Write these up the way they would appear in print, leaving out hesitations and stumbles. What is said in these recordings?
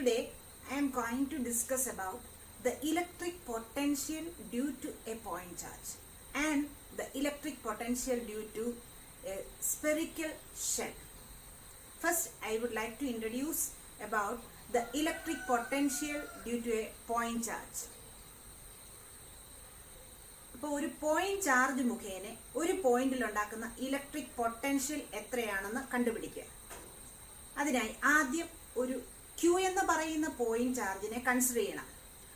Today I am going to discuss about the electric potential due to a point charge and the electric potential due to a spherical shell. First, I would like to introduce about the electric potential due to a point charge. അപ്പോൾ ഒരു point charge മുഖേന ഒരു പോയിന്റിൽ ഉണ്ടാക്കുന്ന electric potential എത്രയാണെന്ന് കണ്ടുപിടിക്കുക. അതിനായി ആദ്യം ഒരു Q എന്ന് പറയുന്ന പോയിന്റ് ചാർജിനെ കൺസിഡർ ചെയ്യണം.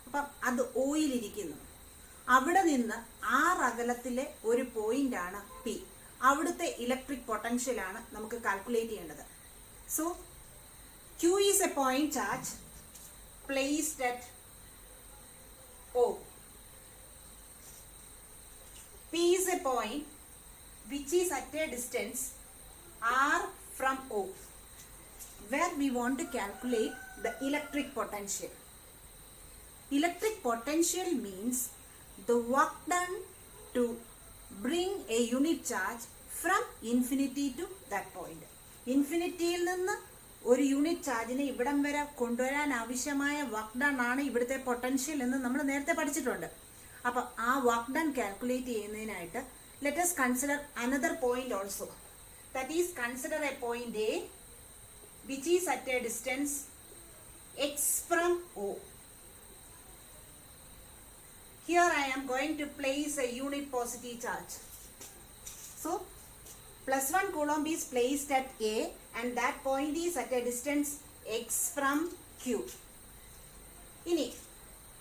അപ്പം അത് ഓയിലിരിക്കുന്നു. അവിടെ നിന്ന് R അകലത്തിലെ ഒരു പോയിന്റ് ആണ് P. അവിടുത്തെ ഇലക്ട്രിക് പൊട്ടൻഷ്യൽ ആണ് നമുക്ക് കാൽക്കുലേറ്റ് ചെയ്യേണ്ടത്. So Q is a point charge placed at O. P is a point which is at a distance R from O, where we want to calculate the electric potential. Electric potential means the work done to bring a unit charge from infinity to that point. ഇൻഫിനിറ്റിയിൽ നിന്ന് ഒരു unit ചാർജിനെ ഇവിടം വരെ കൊണ്ടുവരാൻ ആവശ്യമായ work done ആണ് ഇവിടുത്തെ potential എന്ന് നമ്മൾ നേരത്തെ പഠിച്ചിട്ടുണ്ട്. അപ്പോൾ ആ വർക്ക് ഡൺ കാൽക്കുലേറ്റ് ചെയ്യുന്നതിനായിട്ട് let us consider another point also. That is, consider a point A which is at a distance x from O. Here I am going to place a unit positive charge. So +1 coulomb is placed at A and that point is at a distance x from Q. ഇനി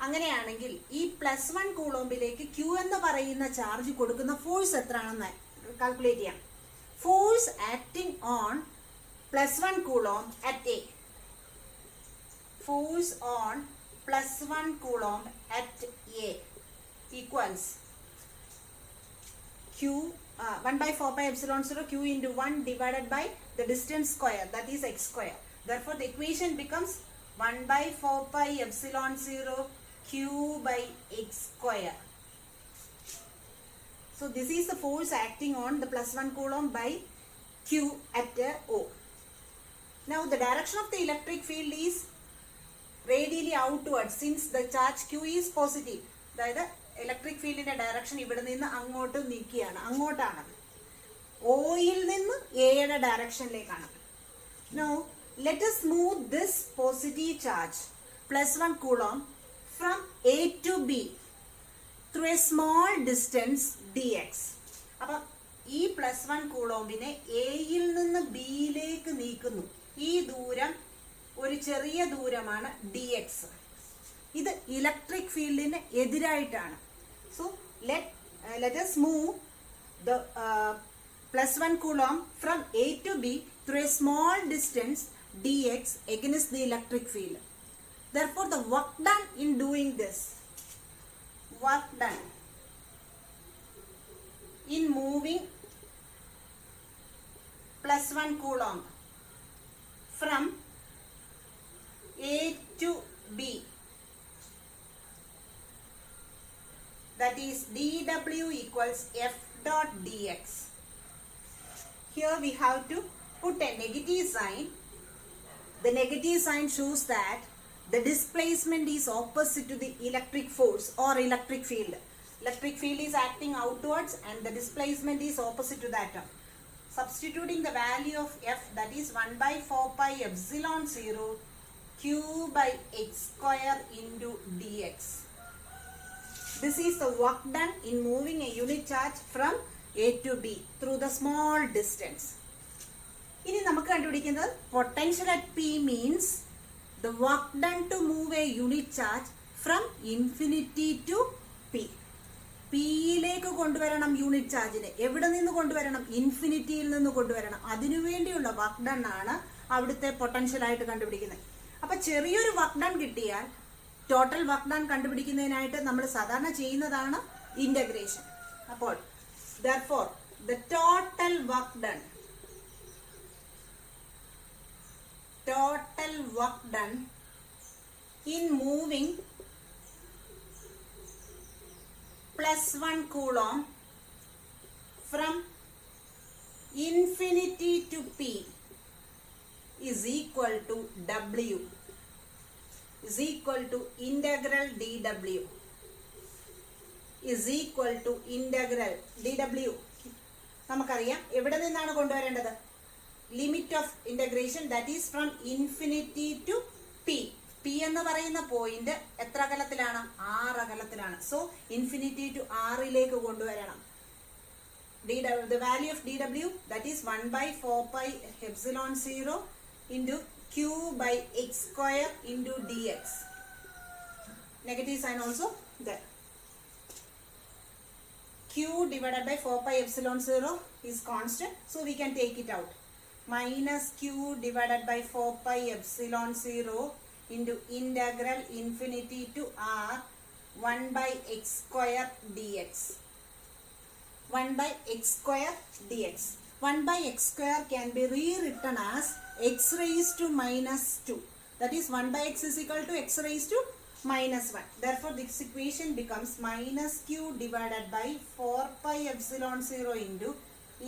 അങ്ങനെയാണെങ്കിൽ ഈ +1 കൂളോംബിലേക്ക് Q എന്ന് പറയുന്ന charge കൊടുക്കുന്ന force എത്രയാണെന്ന് calculate ചെയ്യാം. Force acting on +1 coulomb at A. Force on +1 coulomb at A equals Q 1/4πε0 Q into 1 divided by the distance square, that is x square. Therefore, the equation becomes 1/4πε0 Q by x square. So, this is the force acting on the +1 coulomb by Q at O. Now the direction of the electric field is radially outwards since the charge Q is positive. അതായത് electric ഫീൽഡിന്റെ direction ഇവിടെ നിന്ന് അങ്ങോട്ട് നീക്കുകയാണ്, അങ്ങോട്ടാണ്. Oil നിന്ന് എയുടെ ഡയറക്ഷനിലേക്കാണ്. Now let us move this positive charge +1 coulomb from A to B through a small distance dx. അപ്പം ഈ +1 കൂളോംബിനെ എയിൽ നിന്ന് ബിയിലേക്ക് നീക്കുന്നു. ഈ ദൂരം ഒരു ചെറിയ ദൂരമാണ് dx. ഇത് ഇലക്ട്രിക് ഫീൽഡിന് എതിരായിട്ടാണ്. So let us move the +1 coulomb from A to B through a small distance dx against the electric field. Therefore, the work done in doing this, work done in moving +1 coulomb from A to B, that is dW equals F dot dx. Here we have to put a negative sign. The negative sign shows that the displacement is opposite to the electric force or electric field. Electric field is acting outwards and the displacement is opposite to that. Substituting the value of F, that is 1/4πε0 Q by x square into dx. This is the work done in moving a unit charge from A to B through the small distance. ഇനി നമുക്ക് കണ്ടുപിടിക്കുന്നത് potential at P means the work done to move a unit charge from infinity to P. പിയിലേക്ക് കൊണ്ടുവരണം unit ചാർജിനെ. എവിടെ നിന്ന് കൊണ്ടുവരണം? ഇൻഫിനിറ്റിയിൽ നിന്ന് കൊണ്ടുവരണം. അതിനുവേണ്ടിയുള്ള വർക്ക് ഡൺ ആണ് അവിടുത്തെ പൊട്ടൻഷ്യൽ ആയിട്ട് കണ്ടുപിടിക്കുന്നത്. അപ്പൊ ചെറിയൊരു വർക്ക് ഡൺ കിട്ടിയാൽ ടോട്ടൽ വർക്ക് ഡൺ കണ്ടുപിടിക്കുന്നതിനായിട്ട് നമ്മൾ സാധാരണ ചെയ്യുന്നതാണ് ഇന്റഗ്രേഷൻ. അപ്പോൾ therefore the total work done in moving +1 coulomb from infinity to P is equal to W. is equal to integral dw is equal to integral dw. നമുക്കറിയാം എവിടെ നിന്നാണ് കൊണ്ടുവരേണ്ടത്? Limit of integration that is from infinity to P. P എന്ന് പറയുന്ന point എത്ര അകലത്തിലാണ്? 6 അകലത്തിലാണ്. So infinity to 6ലേക്ക് കൊണ്ടുവരണം. The value of dw that is 1 by 4 pi epsilon 0 into q by x square into dx. Negative sign also there. Q divided by 4 pi epsilon 0 is constant, so we can take it out. Minus q divided by 4 pi epsilon 0 into integral infinity to r 1 by x square dx. 1 by x square dx. 1 by x square can be rewritten as x raised to minus 2. That is 1 by x is equal to x raised to minus 1. Therefore, this equation becomes minus q divided by 4 pi epsilon 0 into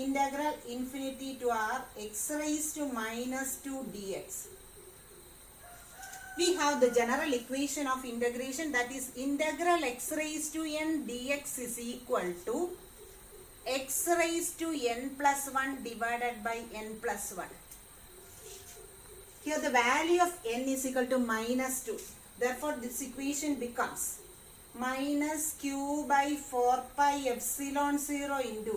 integral infinity to r x raised to minus 2 dx. We have the general equation of integration, that is integral x raised to n dx is equal to x raised to n plus 1 divided by n plus 1. Here the value of n is equal to minus 2. Therefore, this equation becomes minus q by 4 pi epsilon 0 into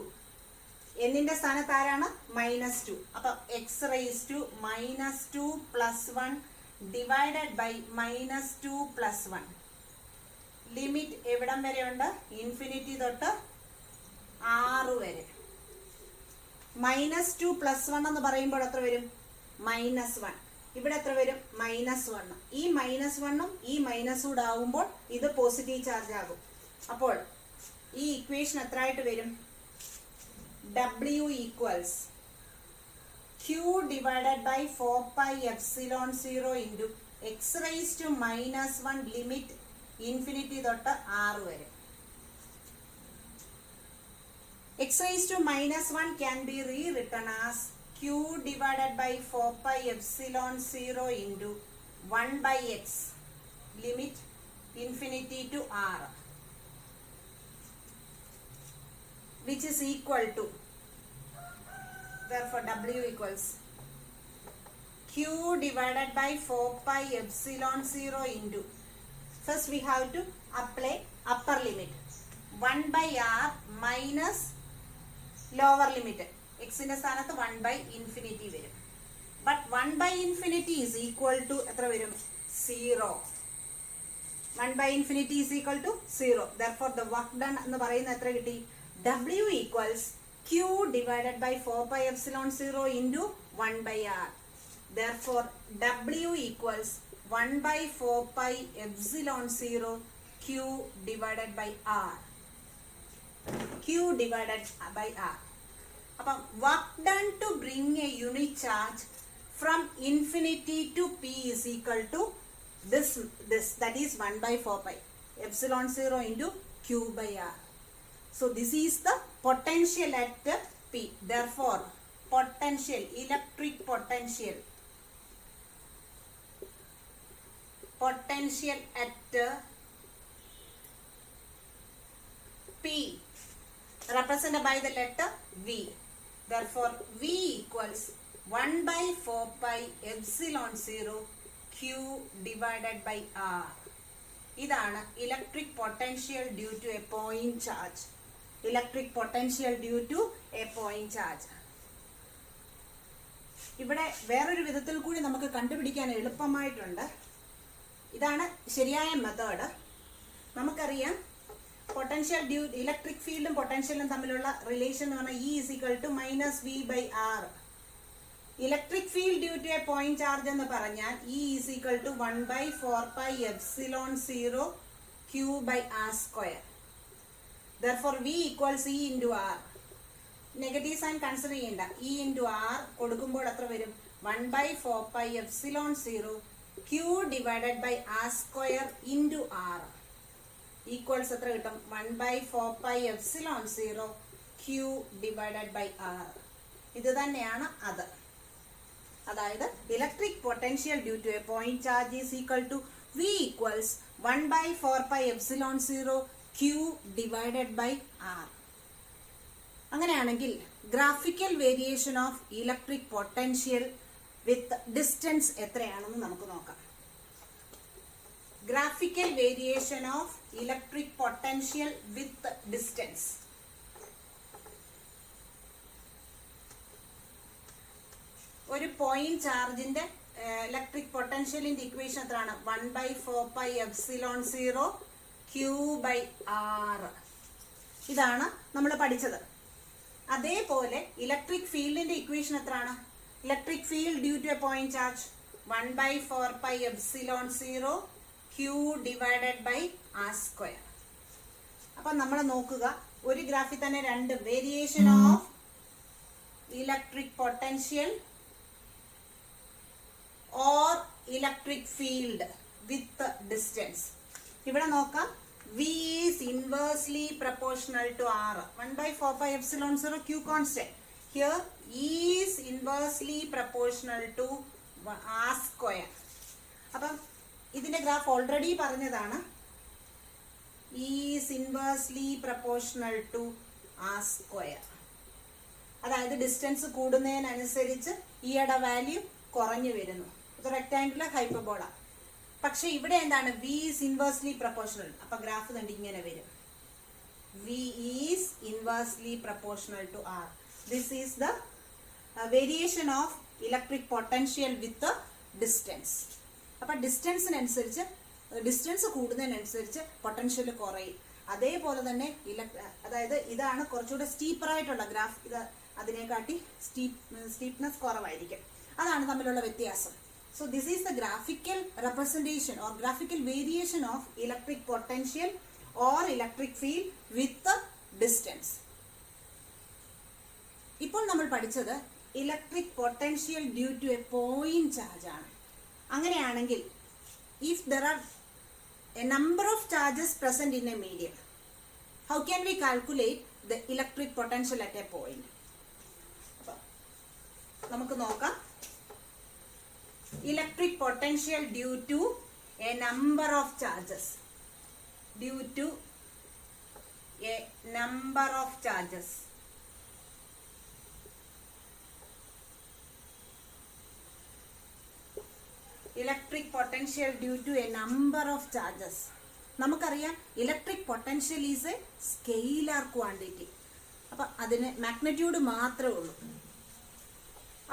n ന്റെ സ്ഥാനത്ത് ആരാണ്? Minus 2. അപ്പം x raise to minus 2 plus 1 divided by minus 2 plus 1. Limit എവിടം വരെ ഉണ്ട്? Infinity തൊട്ട് 6 വരെ. Minus 2 plus 1 എന്ന് പറയുമ്പോൾ എത്ര വരും? മൈനസ് 1. ഇവിടെ എത്ര വരും? മൈനസ് 1. ഈ മൈനസ് 1ഉം ഈ മൈനസ് കൂടെ ആവുമ്പോൾ ഇത് പോസിറ്റീവ് ചാർജ് ആകും. അപ്പോൾ ഈ ഇക്വേഷൻ എത്ര ആയിട്ട് വരും? W equals Q divided by 4 pi epsilon 0 into x raised to minus 1 limit infinity തൊട്ട് 6 വരെ. X raised to minus 1 can be rewritten as Q divided by 4 pi epsilon 0 into 1 by x limit infinity to r, which is equal to, therefore W equals Q divided by 4 pi epsilon 0 into, first we have to apply upper limit 1 by r minus lower limit. X ന്റെ സ്ഥാനത്ത് 1 by infinity വരും. But 1 by infinity is equal to എത്ര വരും? 0. 1 by infinity is equal to 0. Therefore, the work done എന്ന് പറയുന്നത് എത്ര കിട്ടി? W equals Q divided by 4 pi epsilon 0 into 1 by r. Therefore, W equals 1 by 4 pi epsilon 0 Q divided by r. Q divided by r. അപ്പം work done to bring a unit charge from infinity to P is equal to this that is 1 by 4 pi epsilon 0 into Q by r. So this is the potential at P. Therefore, potential, electric potential at P represented by the letter V. Therefore, V equals 1 by 4 pi epsilon 0 Q divided by R. ഇതാണ് electric potential due to a point charge. Electric potential due to a point charge. ഇവിടെ വേറൊരു വിധത്തിൽ കൂടി നമുക്ക് കണ്ടുപിടിക്കാൻ എളുപ്പമായിട്ടുണ്ട്. ഇതാണ് ശരിയായ method. നമുക്കറിയാം പൊട്ടൻഷ്യൽ ഡ്യൂ ഇലക്ട്രിക് ഫീൽഡും പൊട്ടൻഷ്യലും തമ്മിലുള്ള റിലേഷൻ എന്ന് പറഞ്ഞാൽ E is equal to minus V by R. Electric field due to a point charge എന്ന് പറഞ്ഞാൽ E is equal to 1 by 4 pi epsilon 0 Q by R square. Therefore, V equals E into R. Negative sign consider ചെയ്യണ്ട. E into R കൊടുക്കുമ്പോൾ എത്ര വരും? 1 by 4 pi epsilon 0 Q divided by R square into R. Equals എത്ര കിട്ടും? 1 by 4 pi epsilon 0 Q divided by R. ഇത് തന്നെയാണ് അത്. അതായത് electric potential due to a point charge is equal to V equals 1 by 4 pi epsilon 0 Q divided by R. അങ്ങനെയാണെങ്കിൽ graphical variation of electric potential with distance എത്രയാണെന്ന് നമുക്ക് നോക്കാം. Graphical variation of electric potential with distance. ഒരു point ചാർജിന്റെ electric പൊട്ടൻഷ്യലിന്റെ equation എത്രയാണ്? 1 by 4 pi epsilon 0 Q by R. ഇതാണ് നമ്മൾ പഠിച്ചത്. അതേപോലെ ഇലക്ട്രിക് ഫീൽഡിന്റെ ഇക്വേഷൻ എത്രയാണ്? Electric field due to a point charge 1 by 4 pi epsilon 0 Q divided by R square. അപ്പൊ നമ്മൾ നോക്കുക, ഒരു ഗ്രാഫിൽ തന്നെ രണ്ട് variation of electric potential or electric field with distance. ഇവിടെ നോക്കാം, V is inversely proportional to R. 1 by 4 pi epsilon 0 Q constant. Here E is inversely proportional to R square. അപ്പം ഇതിന്റെ ഗ്രാഫ് ഓൾറെഡി പറഞ്ഞതാണ്. E is inversely proportional to R square. അതായത് distance കൂടുന്നതിനനുസരിച്ച് ഇയുടെ value കുറഞ്ഞു വരുന്നു. ഇത് റെക്ടാങ്കുലർ ഹൈപ്പർബോള. പക്ഷെ ഇവിടെ എന്താണ്? V is inversely proportional. അപ്പൊ ഗ്രാഫ് കണ്ട് ഇങ്ങനെ വരും. V is inversely proportional to R. This is the variation of electric potential with the distance. അപ്പൊ ഡിസ്റ്റൻസിനനുസരിച്ച്, ഡിസ്റ്റൻസ് കൂടുന്നതിനനുസരിച്ച് പൊട്ടൻഷ്യൽ കുറയും. അതേപോലെ തന്നെ അതായത് ഇതാണ് കുറച്ചുകൂടെ സ്റ്റീപ്പർ ആയിട്ടുള്ള ഗ്രാഫ്. ഇത് അതിനെക്കാട്ടി സ്റ്റീപ്നെസ് കുറവായിരിക്കും. അതാണ് തമ്മിലുള്ള വ്യത്യാസം. So this is the graphical representation or graphical variation of electric potential or electric field with the distance. ഇപ്പോൾ നമ്മൾ പഠിച്ചത് electric potential due to a point charge ആണ്. അങ്ങനെയാണെങ്കിൽ if there are a number of charges present in a medium, how can we calculate the electric potential at a point? നമുക്ക് നോക്കാം. Electric potential due to a number of charges. Due to a number of charges. Electric potential due to a number of charges. നമുക്കറിയാം electric potential is A scalar quantity. അപ്പൊ അതിന് magnitude മാത്രമേ ഉള്ളൂ.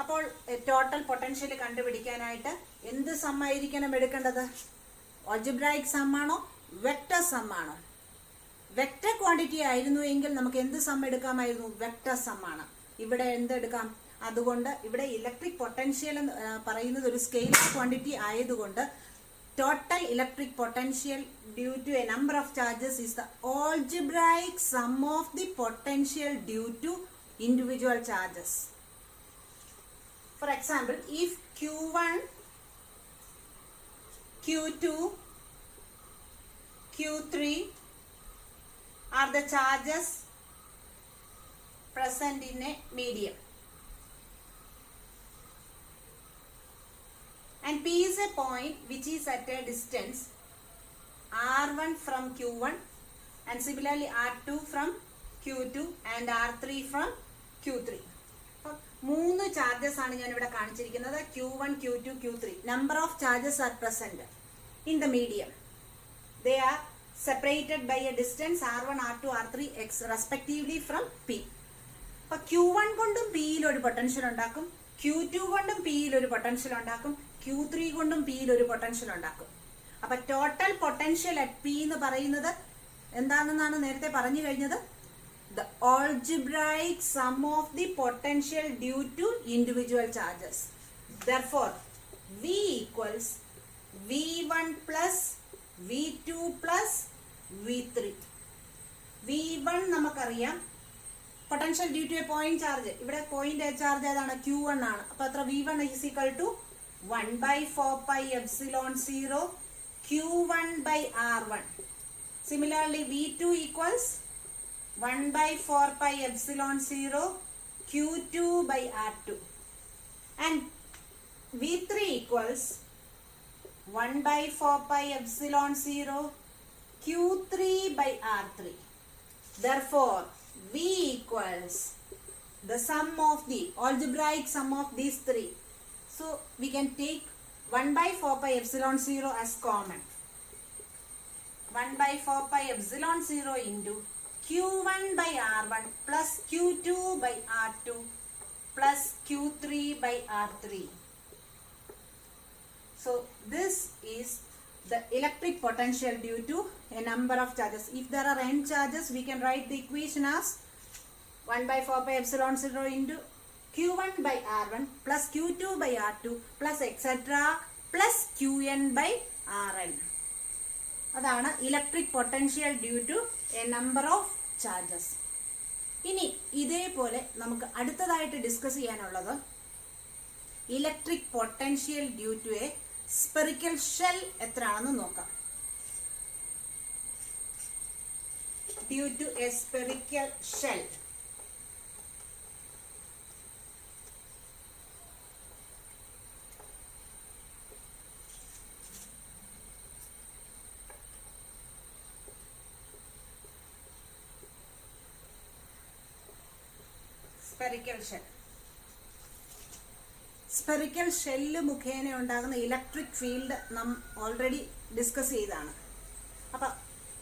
അപ്പോൾ total potential കണ്ടുപിടിക്കാനായിട്ട് എന്ത് some ആയിരിക്കണം എടുക്കേണ്ടത്? ആൾജിബ്രായിക് സം ആണോ വെക്ടർ സം ആണോ? വെക്ടർ ക്വാണ്ടിറ്റി ആയിരുന്നു എങ്കിൽ നമുക്ക് എന്ത് സം എടുക്കാമായിരുന്നു? വെക്ടർ സം ആണ്. ഇവിടെ എന്തെടുക്കാം? അതുകൊണ്ട് ഇവിടെ ഇലക്ട്രിക് പൊട്ടൻഷ്യൽ എന്ന് പറയുന്നത് ഒരു സ്കെയിലർ ക്വാണ്ടിറ്റി ആയതുകൊണ്ട് total electric potential due to a number of charges is the algebraic sum of the potential due to individual charges. For example, if Q1, Q2, Q3 are the charges present in a medium, and P is a point which is at a distance R1 from Q1 and similarly R2 from Q2 and R3 from Q3. മൂന്ന് charges ആണ് ഞാൻ ഇവിടെ കാണിച്ചിരിക്കുന്നത്. Q1, Q2, Q3. Number of charges are present in the medium. They are separated by a distance R1, R2, R3 respectively from P. അപ്പൊ Q1 കൊണ്ടും Pയിൽ ഒരു potential ഉണ്ടാക്കും, Q2 കൊണ്ടും Pയിൽ ഒരു പൊട്ടൻഷ്യൽ ഉണ്ടാക്കും, Q3 കൊണ്ടും Pയിൽ ഒരു പൊട്ടൻഷ്യൽ ഉണ്ടാക്കും. അപ്പൊ ടോട്ടൽ പൊട്ടൻഷ്യൽ അറ്റ് P എന്ന് പറയുന്നത് എന്താണെന്നാണ് നേരത്തെ പറഞ്ഞു കഴിഞ്ഞത്? The algebraic sum of the potential due to individual charges. Therefore, V equals V1 plus V2 plus V3. V1 നമുക്കറിയാം potential due to a point charge. ഇവിടെ പോയിന്റ് ചാർജ് ഏതാണ്? Q1 ആണ്. അപ്പൊ അത്ര V1 is equal to 1 by 4 pi epsilon 0 Q1 by R1. Similarly, V2 equals 1 by 4 pi epsilon 0 Q2 by R2. And V3 equals 1 by 4 pi epsilon 0 Q3 by R3. Therefore, V equals the sum of the algebraic sum of these three. So, we can take 1 by 4 pi epsilon 0 as common. 1 by 4 pi epsilon 0 into Q1 by R1 plus Q2 by R2 plus Q3 by R3. So, this is the electric potential due to a number of charges. If there are n charges, we can write the equation as 1 by 4 pi epsilon 0 into Q1 by R1 plus Q2 by R2 plus etc. plus Qn by Rn. അതാണ് electric potential due to a number of charges. ഇനി ഇതേപോലെ നമുക്ക് അടുത്തതായിട്ട് discuss ചെയ്യാനുള്ളത് electric potential due to a spherical shell എത്രയാണെന്ന് നോക്കാം. Due to a spherical shell. Spherical shell. Spherical shell മുഖേന ഉണ്ടാകുന്ന ഇലക്ട്രിക് ഫീൽഡ് നാം ഓൾറെഡി ഡിസ്കസ് ചെയ്തതാണ്. അപ്പം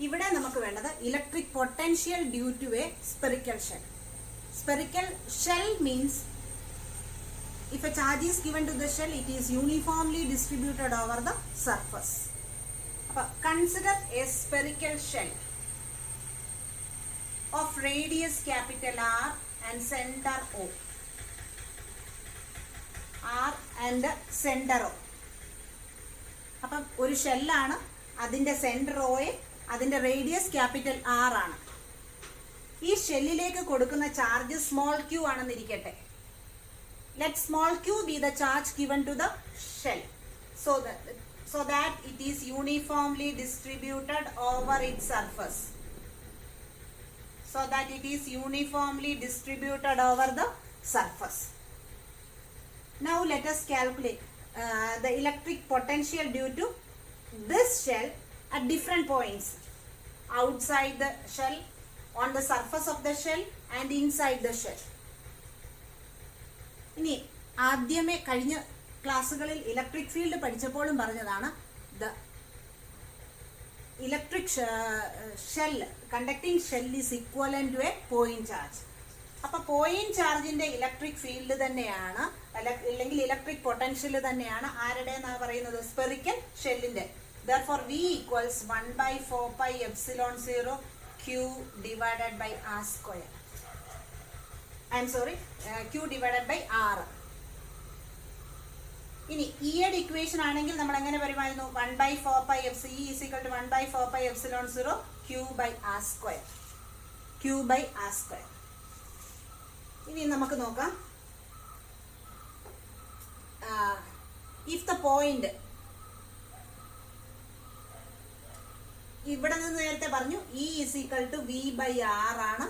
ഇവിടെ നമുക്ക് വേണ്ടത് electric potential due to a spherical shell. Spherical shell means if a charge is given to the shell, it is uniformly distributed over the surface. അപ്പം consider a spherical shell of radius capital R and center O. R and center O. അപ്പം ഒരു ഷെല്ലാണ്, അതിൻ്റെ centre ഒയെ, അതിൻ്റെ radius capital R ആണ്. ഈ ഷെല്ലിലേക്ക് കൊടുക്കുന്ന charge small Q ആണെന്നിരിക്കട്ടെ. Let small Q be the charge given to the shell so that it is uniformly distributed over its surface. So that it is uniformly distributed over the surface. Now let us calculate the electric potential due to this shell at different points outside the shell, on the surface of the shell and inside the shell. ഇനി ആദ്യമേ കഴിഞ്ഞ ക്ലാസ്സുകളിൽ electric field പഠിച്ചപ്പോഴും പറഞ്ഞതാണ് the electric shell, conducting shell is equivalent to a point charge. അപ്പൊ point ചാർജിന്റെ electric field തന്നെയാണ്, അല്ലെങ്കിൽ ഇലക്ട്രിക് പൊട്ടൻഷ്യൽ തന്നെയാണ് ആരുടെ എന്നാണ് പറയുന്നത്, സ്പെറിക്കൽ ഷെല്ലിന്റെ. Therefore V equals 1 by 4 pi epsilon 0 Q divided by R square. Q divided by R. ഇനി ഈയുടെ ഇക്വേഷൻ ആണെങ്കിൽ നമ്മൾ എങ്ങനെ പറയുമായിരുന്നു, 1 by 4 pi E is equal to 1 by 4 pi epsilon 0 Q by R square. Q by R square. ഇനി നമുക്ക് നോക്കാം, if the point, ഇവിടെ നിന്ന് നേരത്തെ പറഞ്ഞു E is equal to V by R ആണ്.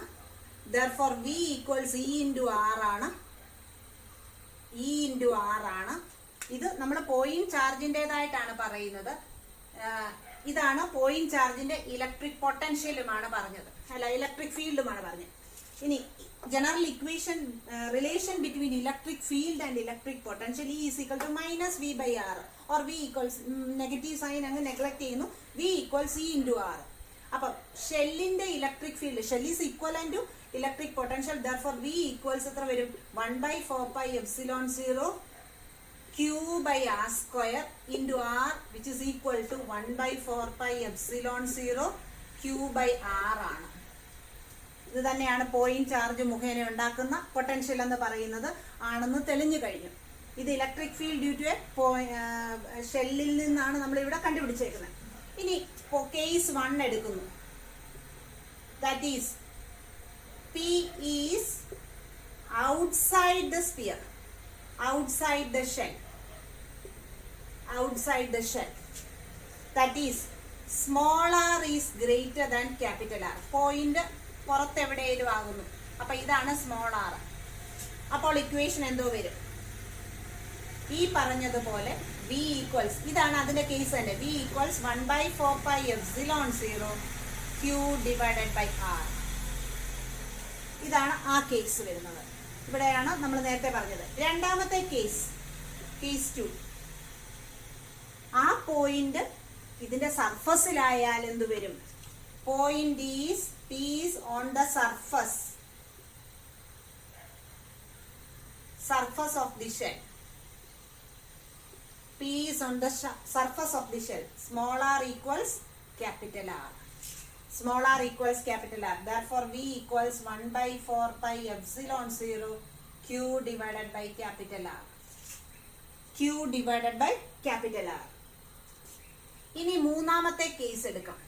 Therefore V equals E into R ആണ്. E into R ആണ്. ഇത് നമ്മൾ പോയിന്റ് ചാർജിൻ്റെതായിട്ടാണ് പറയുന്നത്. ഇതാണ് പോയിന്റ് ചാർജിന്റെ ഇലക്ട്രിക് പൊട്ടൻഷ്യലുമാണ് പറഞ്ഞത്, അല്ല ഇലക്ട്രിക് ഫീൽഡുമാണ് പറഞ്ഞത്. ഇനി general equation relation between electric field and electric potential E is equal to minus V by R or V equals negative sign അങ്ങ് നെഗ്ലക്ട് ചെയ്യുന്നു, V equals E into R. അപ്പം ഷെല്ലിന്റെ electric field, shell is equivalent to electric potential. Therefore V equals എത്ര വരും, 1 by 4 pi epsilon 0 Q by R square into R, which is equal to 1 by 4 pi epsilon 0 Q by R ആണ്. ഇത് തന്നെയാണ് point charge മുഖേന ഉണ്ടാക്കുന്ന potential എന്ന് പറയുന്നത് ആണെന്ന് തെളിഞ്ഞു കഴിഞ്ഞു. ഇത് electric field due to a ഷെല്ലിൽ നിന്നാണ് നമ്മൾ ഇവിടെ കണ്ടുപിടിച്ചേക്കുന്നത്. ഇനി കേസ് 1 എടുക്കുന്നു, that is P is outside the sphere, outside the shell, outside the shell. That is small r is greater than capital R. Point പുറത്തെവിടെയും ആകുന്നു. അപ്പൊ ഇതാണ് സ്മോൾ ആർ. അപ്പോൾ ഇക്വേഷൻ എന്തോ വരും, ഈ പറഞ്ഞതുപോലെ വി ഈക്വൽസ്, ഇതാണ് അതിന്റെ കേസ് തന്നെ, V equals 1/4 pi epsilon 0 Q divided by R. ഇതാണ് ആ കേസ് വരുന്നത്. ഇവിടെയാണ് നമ്മൾ നേരത്തെ പറഞ്ഞത്. രണ്ടാമത്തെ കേസ് 2, ആ പോയിന്റ് ഇതിന്റെ സർഫസിലായാൽ എന്ത് വരും? Point is on the surface of the shell. P is on the surface of the shell. Small r equals capital R. Small r equals capital R. Therefore, V equals 1/4 pi epsilon 0 Q divided by capital R. Q divided by capital R. ഇനി മൂന്നാമത്തെ case എടുക്കാം.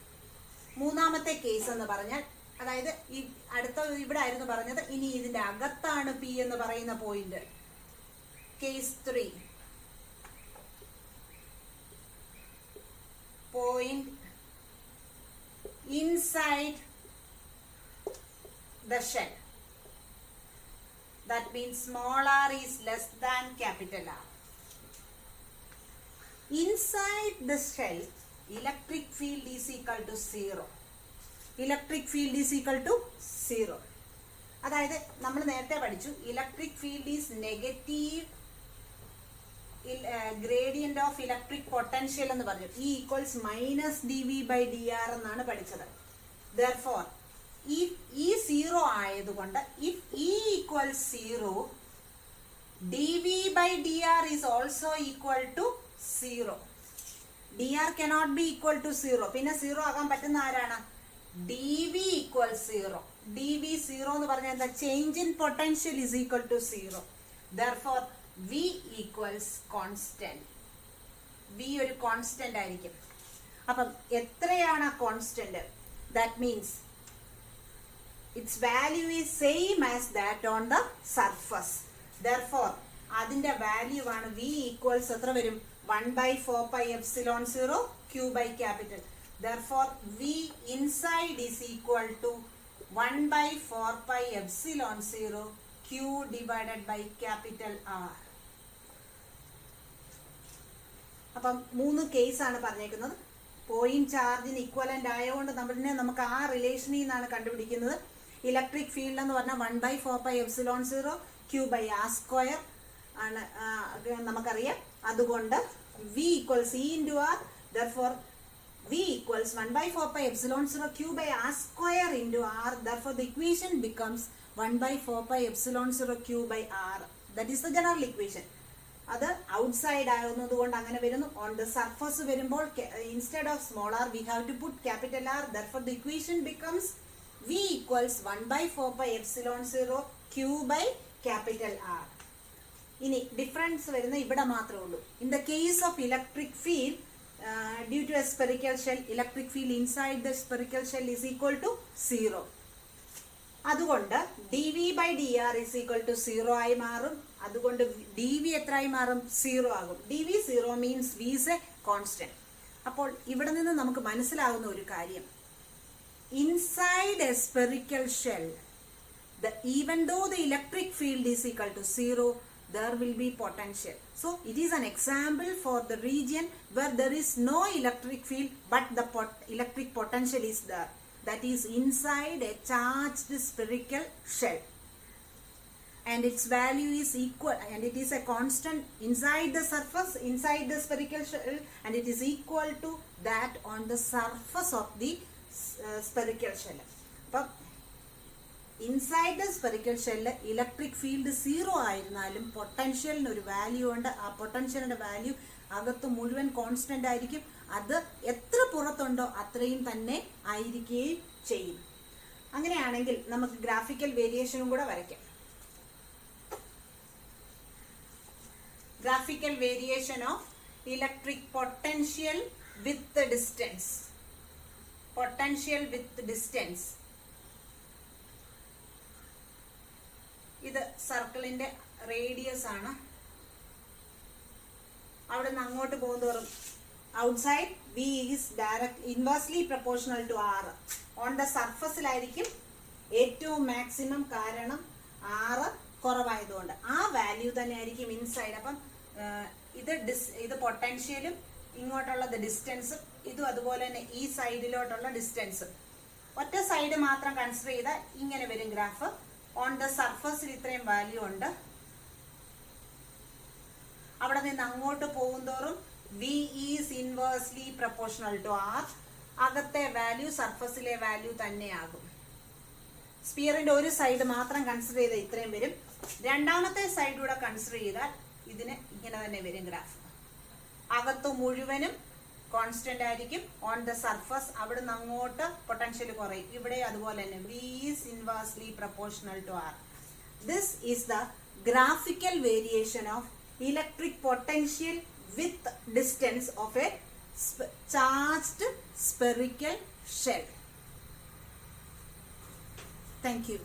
മൂന്നാമത്തെ case എന്ന് പറഞ്ഞാൽ, അതായത് ഈ അടുത്ത ഇവിടെ ആയിരുന്നു പറഞ്ഞത്, ഇനി ഇതിന്റെ അകത്താണ് പി എന്ന് പറയുന്ന point. Case 3, point inside the shell. That means small r is less than capital R. Inside the shell, electric field is equal to 0. Electric field is equal to 0. അതായത് നമ്മൾ നേരത്തെ പഠിച്ചു, electric field is negative gradient of electric potential എന്ന് പറഞ്ഞു. E equals -dV/dr എന്നാണ് പഠിച്ചത്. Therefore, ഈ 0 ആയതുകൊണ്ട് if E equals 0, dV/dr is also equal to 0. dr cannot be equal to 0. പിന്നെ 0 ആകാൻ പറ്റുന്ന ആരാണ്? dV equals 0. dV 0 എന്ന് പറഞ്ഞാൽ എന്താ? Change in potential is equal to 0. Therefore, V equals constant. V ഒരു കോൺസ്റ്റന്റ് ആയിരിക്കും. അപ്പം എത്രയാണ് ആ constant? That means its value is same as that on the surface. Therefore, അതിന്റെ വാല്യൂ ആണ് V equals എത്ര വരും? 1/4 pi epsilon 0 Q by capital. Therefore, V inside is equal to 1/4 pi epsilon 0 Q divided by capital R. അപ്പം 3 കേസാണ് പറഞ്ഞേക്കുന്നത്. Point ചാർജിന് equivalent ആയതുകൊണ്ട് നമുക്ക് ആ റിലേഷനിൽ നിന്നാണ് കണ്ടുപിടിക്കുന്നത്. ഇലക്ട്രിക് ഫീൽഡ് എന്ന് പറഞ്ഞാൽ 1/4 pi epsilon 0 Q by R square ആണ് നമുക്കറിയാം. അതുകൊണ്ട് V equals E into R. Therefore, V equals 1/4 pi epsilon 0 Q by R square into R. Therefore, the equation becomes 1/4 pi epsilon 0 Q by R. That is the general equation. അത് outside ആകുന്നതുകൊണ്ട് അങ്ങനെ വരുന്നു. On the surface വരുമ്പോൾ instead of small r we have to put capital R. Therefore, the equation becomes V equals 1/4 pi epsilon 0 Q by capital R. ഇനി difference വരുന്ന ഇവിടെ മാത്രമേ ഉള്ളൂ. In the case of electric field, due to a spherical shell, electric field inside the spherical shell is equal to 0. അതുകൊണ്ട് dV/dr is equal to 0 ആയി മാറും. അതുകൊണ്ട് dV എത്രയായി മാറും? 0 ആകും. dV 0 means V is a constant. അപ്പോൾ ഇവിടെ നിന്ന് നമുക്ക് മനസ്സിലാകുന്ന ഒരു കാര്യം, inside a spherical shell, even though the electric field is equal to 0, there will be potential. So it is an example for the region where there is no electric field but the electric potential is there. That is inside a charged spherical shell, and its value is equal, and it is a constant inside the surface, inside the spherical shell, and it is equal to that on the surface of the spherical shell. But inside the spherical shell, electric field 0 ആയിരുന്നാലും പൊട്ടൻഷ്യലിന് ഒരു value ഉണ്ട്. ആ പൊട്ടൻഷ്യലിന്റെ value അകത്ത് മുഴുവൻ constant ആയിരിക്കും. അത് എത്ര പുറത്തുണ്ടോ അത്രയും തന്നെ ആയിരിക്കുകയും ചെയ്യും. അങ്ങനെയാണെങ്കിൽ നമുക്ക് ഗ്രാഫിക്കൽ വേരിയേഷനും കൂടെ വരയ്ക്കാം. Graphical variation of electric potential with distance. Potential with distance. ഇത് സർക്കിളിന്റെ റേഡിയസ് ആണ്. അവിടെ നിന്ന് അങ്ങോട്ട് പോകുന്നതോറും outside V is inversely proportional to R. On the സർഫസിലായിരിക്കും ഏറ്റവും മാക്സിമം, കാരണം R കുറവായതുകൊണ്ട് ആ വാല്യൂ തന്നെ ആയിരിക്കും ഇൻസൈഡ്. അപ്പം ഇത് പൊട്ടൻഷ്യലും ഇങ്ങോട്ടുള്ളത് ഡിസ്റ്റൻസും ഇതും അതുപോലെ തന്നെ ഈ സൈഡിലോട്ടുള്ള ഡിസ്റ്റൻസും. ഒറ്റ സൈഡ് മാത്രം കൺസിഡർ ചെയ്താൽ ഇങ്ങനെ വരും ഗ്രാഫ്. ഓൺ ദ സർഫസിൽ ഇത്രയും വാല്യൂ ഉണ്ട്. അവിടെ നിന്ന് അങ്ങോട്ട് പോകുന്തോറും V is inversely proportional to R. അകത്തെ വാല്യൂ സർഫസിലെ വാല്യൂ തന്നെയാകും. സ്പിയറിന്റെ ഒരു സൈഡ് മാത്രം കൺസിഡർ ചെയ്താൽ ഇത്രയും വരും. രണ്ടാമത്തെ സൈഡ് കൂടെ കൺസിഡർ ചെയ്താൽ ഇതിന് ഇങ്ങനെ തന്നെ വരും ഗ്രാഫ്. അകത്ത് മുഴുവനും കോൺസ്റ്റന്റ് ആയിരിക്കും. ഓൺ ദ സർഫസ് അവിടുന്ന് അങ്ങോട്ട് പൊട്ടൻഷ്യൽ കുറയും. ഇവിടെ അതുപോലെ തന്നെ V is inversely proportional to R. This is the graphical variation of electric potential with distance of a charged spherical shell. Thank you.